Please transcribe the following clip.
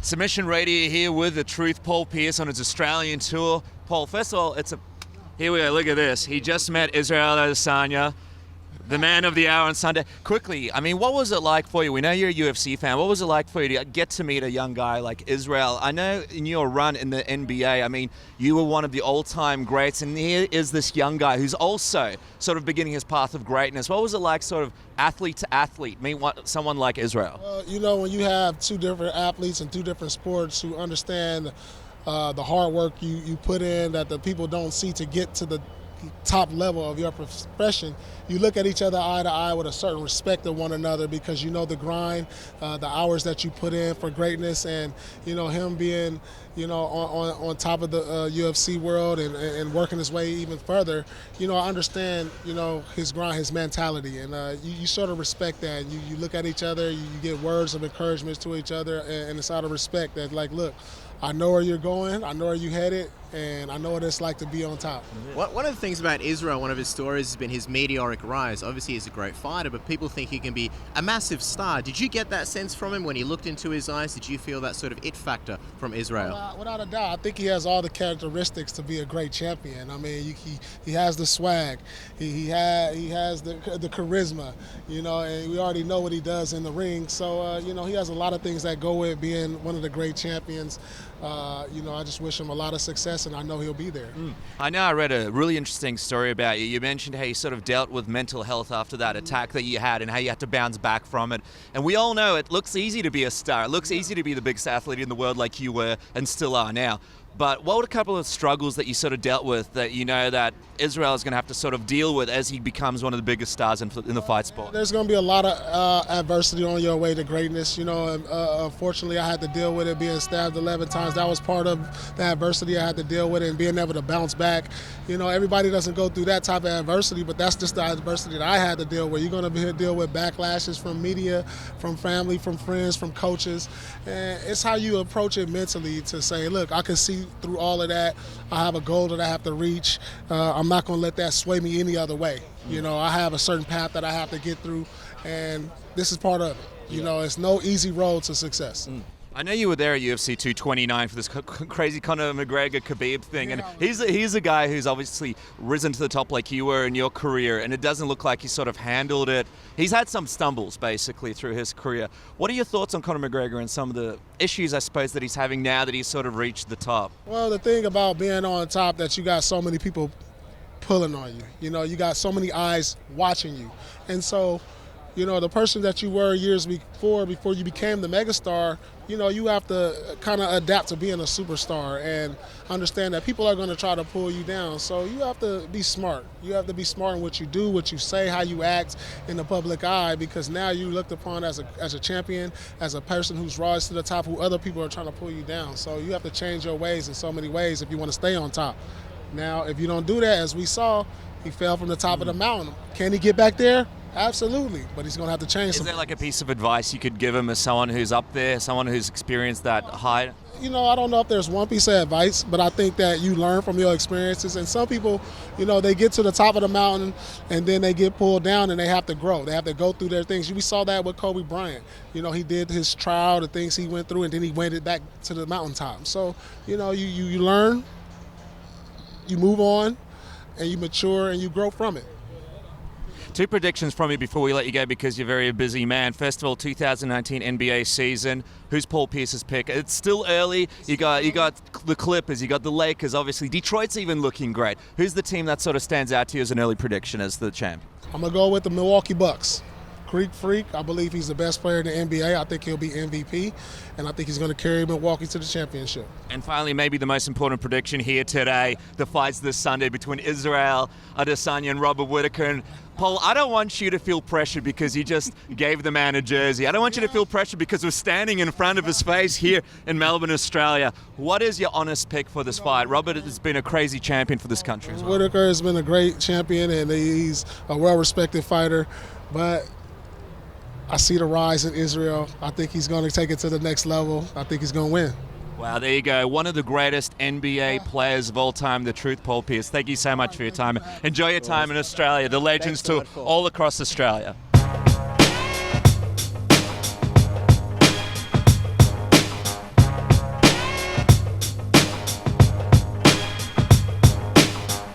Submission Radio here with The Truth, Paul Pierce on his Australian tour. Paul, first of all, here we go, look at this. He just met Israel Adesanya, the man of the hour on Sunday. Quickly, what was it like for you? We know you're a UFC fan. What was it like for you to get to meet a young guy like Israel? I know in your run in the NBA, you were one of the all-time greats, and here is this young guy who's also sort of beginning his path of greatness. What was it like sort of athlete to athlete, meet someone like Israel? Well, when you have two different athletes in two different sports who understand the hard work you put in that the people don't see to get to the top level of your profession, you look at each other eye to eye with a certain respect of one another because you know the grind, the hours that you put in for greatness, and him being on top of the UFC world and working his way even further. I understand his grind, his mentality, and you sort of respect that. You look at each other, you get words of encouragement to each other, and it's out of respect that, like, look, I know where you're going, I know where you're headed, and I know what it's like to be on top. One of the things about Israel, one of his stories has been his meteoric rise. Obviously, he's a great fighter, but people think he can be a massive star. Did you get that sense from him when you looked into his eyes? Did you feel that sort of it factor from Israel? Without a doubt, I think he has all the characteristics to be a great champion. He has the swag, he has the charisma, and we already know what he does in the ring. So, he has a lot of things that go with being one of the great champions. I just wish him a lot of success, and I know he'll be there. I know I read a really interesting story about you. You mentioned how you sort of dealt with mental health after that attack that you had and how you had to bounce back from it. And we all know it looks easy to be a star. It looks easy to be the biggest athlete in the world like you were and still are now. But what were a couple of struggles that you sort of dealt with that that Israel is going to have to sort of deal with as he becomes one of the biggest stars in the fight sport? There's going to be a lot of adversity on your way to greatness. Unfortunately, I had to deal with it being stabbed 11 times. That was part of the adversity I had to deal with, and being able to bounce back. Everybody doesn't go through that type of adversity, but that's just the adversity that I had to deal with. You're going to deal with backlashes from media, from family, from friends, from coaches. And it's how you approach it mentally to say, look, I can see through all of that. I have a goal that I have to reach. I'm not going to let that sway me any other way. I have a certain path that I have to get through, and this is part of it. It's no easy road to success. I know you were there at UFC 229 for this crazy Conor McGregor-Khabib thing, and he's a guy who's obviously risen to the top like you were in your career, and it doesn't look like he sort of handled it. He's had some stumbles, basically, through his career. What are your thoughts on Conor McGregor and some of the issues, I suppose, that he's having now that he's sort of reached the top? Well, the thing about being on top that you got so many people pulling on you. You got so many eyes watching you. And so, the person that you were years before you became the megastar, you have to kind of adapt to being a superstar and understand that people are going to try to pull you down. So you have to be smart. You have to be smart in what you do, what you say, how you act in the public eye, because now you're looked upon as a champion, as a person who's rise to the top, who other people are trying to pull you down. So you have to change your ways in so many ways if you want to stay on top. Now, if you don't do that, as we saw, he fell from the top of the mountain. Can he get back there? Absolutely, but he's going to have to change something. Is there like a piece of advice you could give him as someone who's up there, someone who's experienced that high? I don't know if there's one piece of advice, but I think that you learn from your experiences. And some people, they get to the top of the mountain and then they get pulled down and they have to grow. They have to go through their things. We saw that with Kobe Bryant. He did his trial, the things he went through, and then he went it back to the mountaintop. So, you learn, you move on, and you mature and you grow from it. Two predictions from you before we let you go because you're a very busy man. First of all, 2019 NBA season. Who's Paul Pierce's pick? It's still early. You got the Clippers, you got the Lakers, obviously. Detroit's even looking great. Who's the team that sort of stands out to you as an early prediction as the champ? I'm going to go with the Milwaukee Bucks. Greek Freak, I believe he's the best player in the NBA. I think he'll be MVP, and I think he's going to carry Milwaukee to the championship. And finally, maybe the most important prediction here today, the fights this Sunday between Israel Adesanya and Robert Whittaker. And Paul, I don't want you to feel pressure because you just gave the man a jersey. I don't want you to feel pressure because we're standing in front of his face here in Melbourne, Australia. What is your honest pick for this fight? Robert has been a crazy champion for this country as well. Whittaker has been a great champion, and he's a well-respected fighter, but I see the rise in Israel. I think he's going to take it to the next level. I think he's going to win. Wow, there you go. One of the greatest NBA players of all time, the truth, Paul Pierce. Thank you so much for your time. Enjoy your time in Australia. The Legends Tour all across Australia.